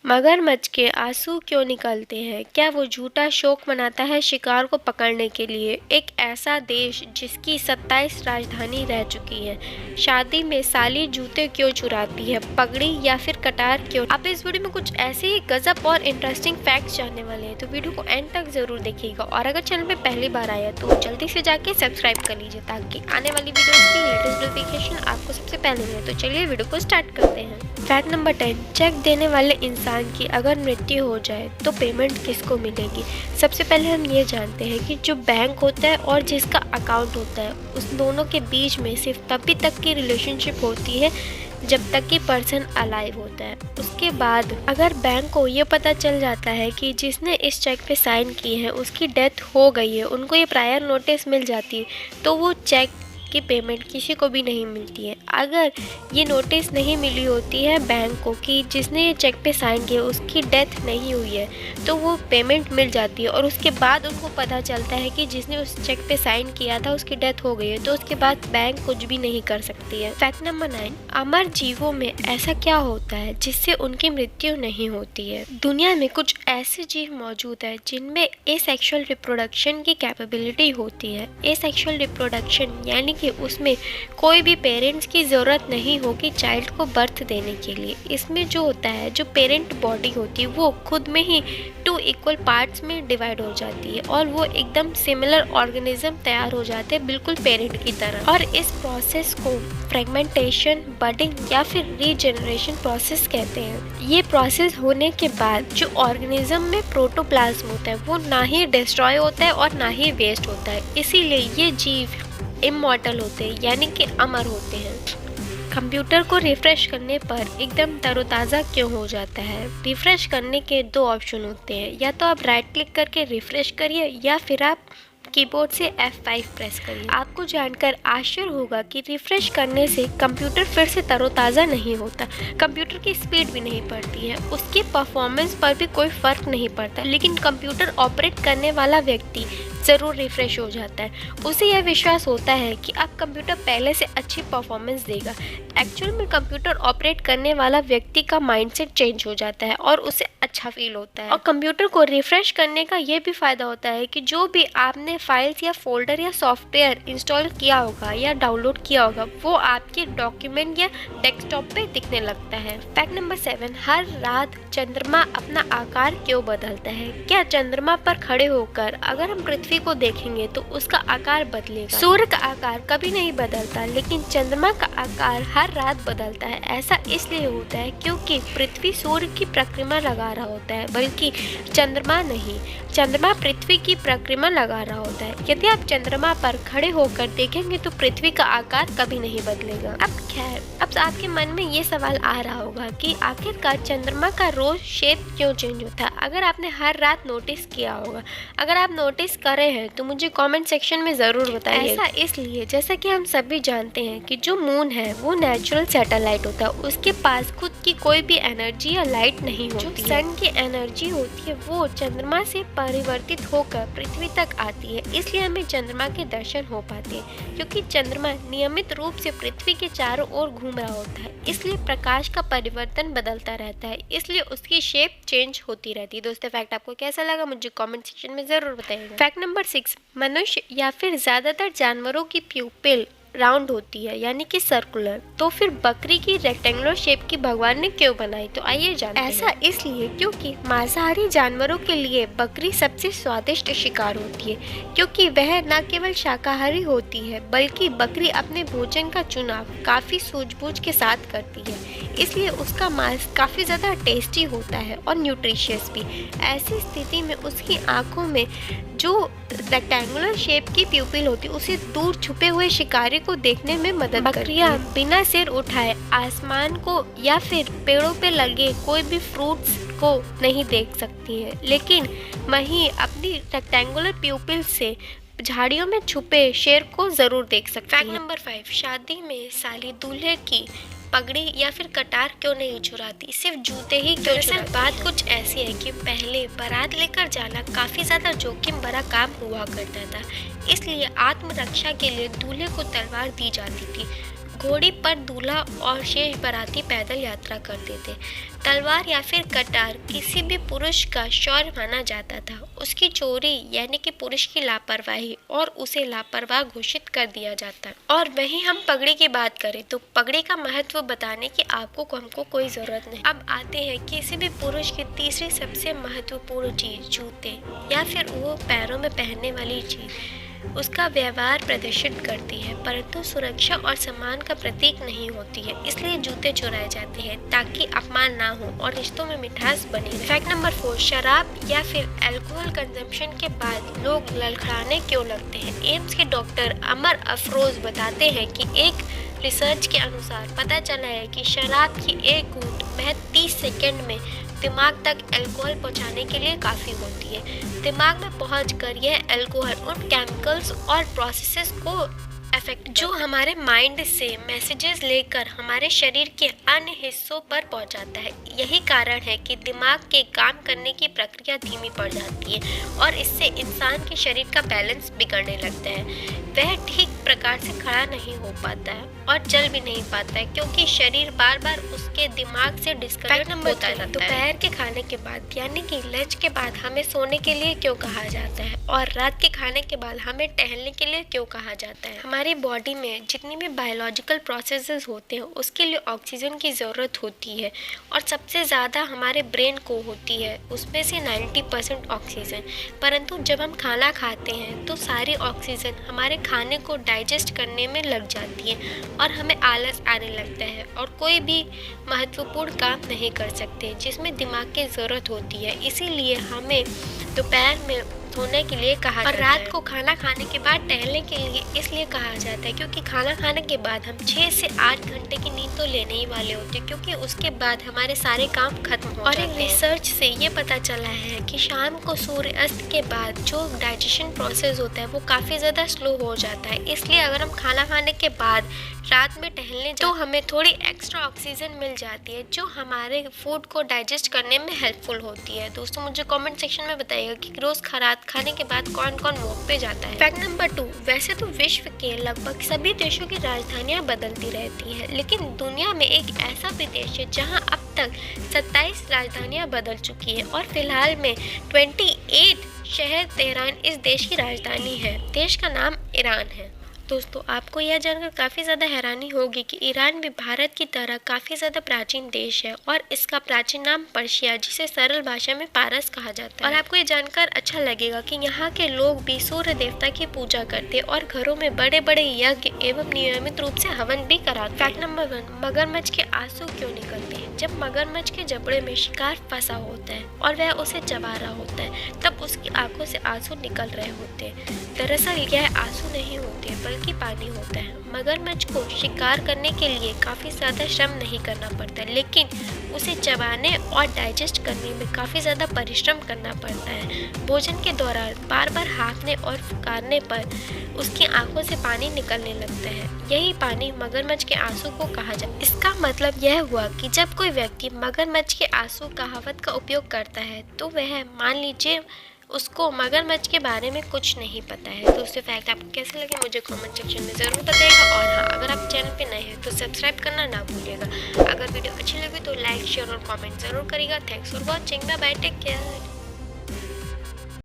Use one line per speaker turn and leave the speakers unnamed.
मगरमच्छ के आंसू क्यों निकलते हैं? क्या वो झूठा शौक मनाता है शिकार को पकड़ने के लिए? एक ऐसा देश जिसकी 27 राजधानी रह चुकी है। शादी में साली जूते क्यों चुराती है? पगड़ी या फिर कटार क्यों? आप इस वीडियो में कुछ ऐसे ही गजब और इंटरेस्टिंग फैक्ट्स जानने वाले हैं, तो वीडियो को एंड तक जरूर देखिएगा। और अगर चैनल पे पहली बार आया तो जल्दी से जाके सब्सक्राइब कर लीजिए ताकि आने वाली वीडियोस की लेटेस्ट नोटिफिकेशन आपको सबसे पहले मिले। तो चलिए वीडियो को स्टार्ट करते हैं। फैक्ट नंबर 10, चेक देने वाले इंसान की अगर मृत्यु हो जाए तो पेमेंट किसको मिलेगी? सबसे पहले हम ये जानते हैं कि जो बैंक होता है और जिसका अकाउंट होता है, उस दोनों के बीच में सिर्फ तभी तक की रिलेशनशिप होती है जब तक कि पर्सन अलाइव होता है। उसके बाद अगर बैंक को ये पता चल जाता है कि जिसने इस चेक पे साइन की है उसकी डेथ हो गई है, उनको ये प्रायर नोटिस मिल जाती है, तो वो चेक की पेमेंट किसी को भी नहीं मिलती है। अगर ये नोटिस नहीं मिली होती है बैंक को कि जिसने ये चेक पे साइन किया उसकी डेथ नहीं हुई है, तो वो पेमेंट मिल जाती है। और उसके बाद उनको पता चलता है कि जिसने उस चेक पे साइन किया था उसकी डेथ हो गई है, तो उसके बाद बैंक कुछ भी नहीं कर सकती है। फैक्ट नंबर 9, अमर जीवों में ऐसा क्या होता है जिससे उनकी मृत्यु नहीं होती है? दुनिया में कुछ ऐसे जीव मौजूद है जिनमें एसेक्सुअल रिप्रोडक्शन की कैपेबिलिटी होती है। एसेक्सुअल रिप्रोडक्शन यानी कि उसमें कोई भी पेरेंट्स की ज़रूरत नहीं होगी चाइल्ड को बर्थ देने के लिए। इसमें जो होता है, जो पेरेंट बॉडी होती है वो खुद में ही 2 इक्वल पार्ट्स में डिवाइड हो जाती है और वो एकदम सिमिलर ऑर्गेनिज्म तैयार हो जाते हैं, बिल्कुल पेरेंट की तरह। और इस प्रोसेस को फ्रेगमेंटेशन, बडिंग या फिर रीजनरेशन प्रोसेस कहते हैं। ये प्रोसेस होने के बाद जो ऑर्गेनिज्म में प्रोटोप्लाज्म होता है वो ना ही डिस्ट्रॉय होता है और ना ही वेस्ट होता है, इसीलिए ये जीव इमॉर्टल होते हैं यानी कि अमर होते हैं। कंप्यूटर को रिफ्रेश करने पर एकदम तरोताज़ा क्यों हो जाता है? रिफ्रेश करने के 2 ऑप्शन होते हैं, या तो आप राइट क्लिक करके रिफ्रेश करिए या फिर आप कीबोर्ड से F5 प्रेस करिए। आपको जानकर आश्चर्य होगा कि रिफ्रेश करने से कंप्यूटर फिर से तरोताज़ा नहीं होता, कंप्यूटर की स्पीड भी नहीं बढ़ती है, उसके परफॉर्मेंस पर भी कोई फर्क नहीं पड़ता, लेकिन कंप्यूटर ऑपरेट करने वाला व्यक्ति ज़रूर रिफ्रेश हो जाता है। उसे यह विश्वास होता है कि अब कंप्यूटर पहले से अच्छी परफॉर्मेंस देगा। एक्चुअल में कंप्यूटर ऑपरेट करने वाला व्यक्ति का माइंडसेट चेंज हो जाता है और उसे अच्छा फील होता है। और कंप्यूटर को रिफ्रेश करने का ये भी फ़ायदा होता है कि जो भी आपने फाइल्स या फोल्डर या सॉफ्टवेयर इंस्टॉल किया होगा या डाउनलोड किया होगा वो आपके डॉक्यूमेंट या डेस्कटॉप पे दिखने लगता है। फैक्ट नंबर 7, हर रात चंद्रमा अपना आकार क्यों बदलता है? क्या चंद्रमा पर खड़े होकर अगर हम पृथ्वी को देखेंगे तो उसका आकार बदलेगा? सूर्य का आकार कभी नहीं बदलता, लेकिन चंद्रमा का आकार हर रात बदलता है। ऐसा इसलिए होता है क्योंकि पृथ्वी सूर्य की परिक्रमा लगा रहा होता है, बल्कि चंद्रमा नहीं, चंद्रमा पृथ्वी की परिक्रमा लगा रहा होता है। यदि आप चंद्रमा पर खड़े होकर देखेंगे तो पृथ्वी का आकार कभी नहीं बदलेगा। अब खैर, अब आपके मन में ये सवाल आ रहा होगा कि आखिरकार चंद्रमा का रोज शेप क्यों चेंज होता है? अगर आपने हर रात नोटिस किया होगा, अगर आप नोटिस कर रहे हैं तो मुझे कमेंट सेक्शन में ज़रूर बताइए। ऐसा इसलिए, जैसा कि हम सभी जानते हैं कि जो मून है वो नेचुरल सैटेलाइट होता है, उसके पास खुद की कोई भी एनर्जी या लाइट नहीं होती। जो सन की एनर्जी होती है वो चंद्रमा से परिवर्तित होकर पृथ्वी तक आती है, इसलिए हमें चंद्रमा के दर्शन हो पाते हैं। क्योंकि चंद्रमा नियमित रूप से पृथ्वी के चारों ओर घूम रहा होता है, इसलिए प्रकाश का परिवर्तन बदलता रहता है, इसलिए उसकी शेप चेंज होती रहती है। दोस्तों, फैक्ट आपको कैसा लगा मुझे कमेंट सेक्शन में ज़रूर बताइएगा। फैक्ट नंबर 6, मनुष्य या फिर ज़्यादातर जानवरों की प्यूपिल राउंड होती है यानी कि सर्कुलर, तो फिर बकरी की रेक्टेंगुलर शेप की भगवान ने क्यों बनाई? तो आइए जानते हैं। ऐसा इसलिए क्योंकि मांसाहारी जानवरों के लिए बकरी सबसे स्वादिष्ट शिकार होती है, क्योंकि वह न केवल शाकाहारी होती है बल्कि बकरी अपने भोजन का चुनाव काफ़ी सूझबूझ के साथ करती है, इसलिए उसका मांस काफ़ी ज़्यादा टेस्टी होता है और न्यूट्रिशियस भी। ऐसी स्थिति में उसकी आँखों में जो रेक्टेंगुलर शेप की प्यूपिल होती है उसे दूर छुपे हुए शिकारी को देखने में मदद करती है। बकरियां बिना सिर उठाए आसमान को या फिर पेड़ों पे लगे कोई भी फ्रूट्स को नहीं देख सकती हैं, लेकिन वहीं अपनी रेक्टेंगुलर प्यूपिल से झाड़ियों में छुपे शेर को जरूर देख सकती है। फैक्ट नंबर 5, शादी में साली दूल्हे की पगड़ी या फिर कटार क्यों नहीं चुराती, सिर्फ जूते ही क्यों चुराती? बात कुछ ऐसी है कि पहले बारात लेकर जाना काफी ज्यादा जोखिम भरा काम हुआ करता था, इसलिए आत्मरक्षा के लिए दूल्हे को तलवार दी जाती थी। घोड़ी पर दूल्हा और शेष बाराती पैदल यात्रा करते थे। तलवार या फिर कटार किसी भी पुरुष का शौर्य माना जाता था। उसकी चोरी यानी कि पुरुष की लापरवाही और उसे लापरवाह घोषित कर दिया जाता। और वहीं हम पगड़ी की बात करें तो पगड़ी का महत्व बताने की आपको हमको कोई जरूरत नहीं। अब आते हैं किसी भी पुरुष की तीसरी सबसे महत्वपूर्ण चीज, जूते या फिर वो पैरों में पहनने वाली चीज उसका व्यवहार प्रदर्शित करती है, परंतु सुरक्षा और सम्मान का प्रतीक नहीं होती है। इसलिए जूते चुराए जाते हैं ताकि अपमान ना हो और रिश्तों में मिठास बनी रहे। फैक्ट नंबर 4, शराब या फिर अल्कोहल कंजम्पशन के बाद लोग लड़खड़ाने क्यों लगते हैं। एम्स के डॉक्टर अमर अफरोज बताते हैं कि एक रिसर्च के अनुसार पता चला है कि शराब की एक घूंट महज 30 सेकंड में दिमाग तक अल्कोहल पहुंचाने के लिए काफ़ी होती है। दिमाग में पहुंचकर यह अल्कोहल उन केमिकल्स और प्रोसेसेस को अफेक्ट जो हमारे माइंड से मैसेजेस लेकर हमारे शरीर के अन्य हिस्सों पर पहुंचाता है। यही कारण है कि दिमाग के काम करने की प्रक्रिया धीमी पड़ जाती है और इससे इंसान के शरीर का बैलेंस बिगड़ने लगता है। वह ठीक प्रकार से खड़ा नहीं हो पाता है और चल भी नहीं पाता है क्योंकि शरीर बार बार उसके दिमाग से डिस्कनेक्ट होता रहता है। दोपहर के खाने के बाद यानी कि लंच के बाद हमें सोने के लिए क्यों कहा जाता है और रात के खाने के बाद हमें टहलने के लिए क्यों कहा जाता है। हमारी बॉडी में जितनी भी बायोलॉजिकल प्रोसेसेस होते हैं उसके लिए ऑक्सीजन की ज़रूरत होती है और सबसे ज़्यादा हमारे ब्रेन को होती है, उसमें से 90% ऑक्सीजन। परंतु जब हम खाना खाते हैं तो सारी ऑक्सीजन हमारे खाने को डाइजेस्ट करने में लग जाती है और हमें आलस आने लगता है और कोई भी महत्वपूर्ण काम नहीं कर सकते जिसमें दिमाग की ज़रूरत होती है। इसीलिए हमें दोपहर में सोने के लिए कहा जाता है और रात को खाना खाने के बाद टहलने के लिए इसलिए कहा जाता है क्योंकि खाना खाने के बाद हम 6 से 8 घंटे की नींद तो लेने ही वाले होते हैं क्योंकि उसके बाद हमारे सारे काम खत्म हो जाते हैं। और एक रिसर्च से ये पता चला है कि शाम को सूर्य अस्त के बाद जो डाइजेशन प्रोसेस होता है वो काफ़ी ज़्यादा स्लो हो जाता है। इसलिए अगर हम खाना खाने के बाद रात में टहलने तो हमें थोड़ी एक्स्ट्रा ऑक्सीजन मिल जाती है जो हमारे फूड को डाइजेस्ट करने में हेल्पफुल होती है। दोस्तों मुझे कमेंट सेक्शन में बताइएगा कि रोज़ रात खाने के बाद कौन कौन वॉक पे जाता है। फैक्ट नंबर 2, वैसे तो विश्व के लगभग सभी देशों की राजधानियां बदलती रहती हैं, लेकिन दुनिया में एक ऐसा भी देश है जहां अब तक 27 राजधानियां बदल चुकी है और फिलहाल में 28 शहर तेहरान इस देश की राजधानी है। देश का नाम ईरान है। दोस्तों आपको यह जानकर काफ़ी ज़्यादा हैरानी होगी कि ईरान भी भारत की तरह काफ़ी ज़्यादा प्राचीन देश है और इसका प्राचीन नाम पर्शिया जिसे सरल भाषा में पारस कहा जाता है। और आपको ये जानकर अच्छा लगेगा कि यहाँ के लोग भी सूर्य देवता की पूजा करते और घरों में बड़े बड़े यज्ञ एवं नियमित रूप से हवन भी कराते। फैक्ट नंबर 1, मगरमच्छ के आंसू क्यों निकलते हैं। जब मगरमच्छ के जबड़े में शिकार फंसा होता है और वह उसे चबा रहा होता है तब उसकी आंखों से आंसू निकल रहे होते हैं। दरअसल यह आंसू नहीं होते बल्कि पानी होता है। मगरमच्छ को शिकार करने के लिए काफ़ी ज़्यादा श्रम नहीं करना पड़ता है, लेकिन उसे चबाने और डाइजेस्ट करने में काफ़ी ज़्यादा परिश्रम करना पड़ता है। भोजन के दौरान बार बार हाँफने और फुकारने पर उसकी आंखों से पानी निकलने लगता है। यही पानी मगरमच्छ के आंसू को कहा जाता है। इसका मतलब यह हुआ कि जब कोई व्यक्ति मगरमच्छ के आंसू कहावत का उपयोग करता है तो वह मान लीजिए उसको मगरमच्छ के बारे में कुछ नहीं पता है। तो उससे फैक्ट आपको कैसे लगे मुझे कमेंट सेक्शन में ज़रूर बताइएगा। और हाँ, अगर आप चैनल पे नए हैं तो सब्सक्राइब करना ना भूलिएगा। अगर वीडियो अच्छी लगी तो लाइक शेयर और कमेंट ज़रूर करिएगा। Thanks for watching, bye bye, take care.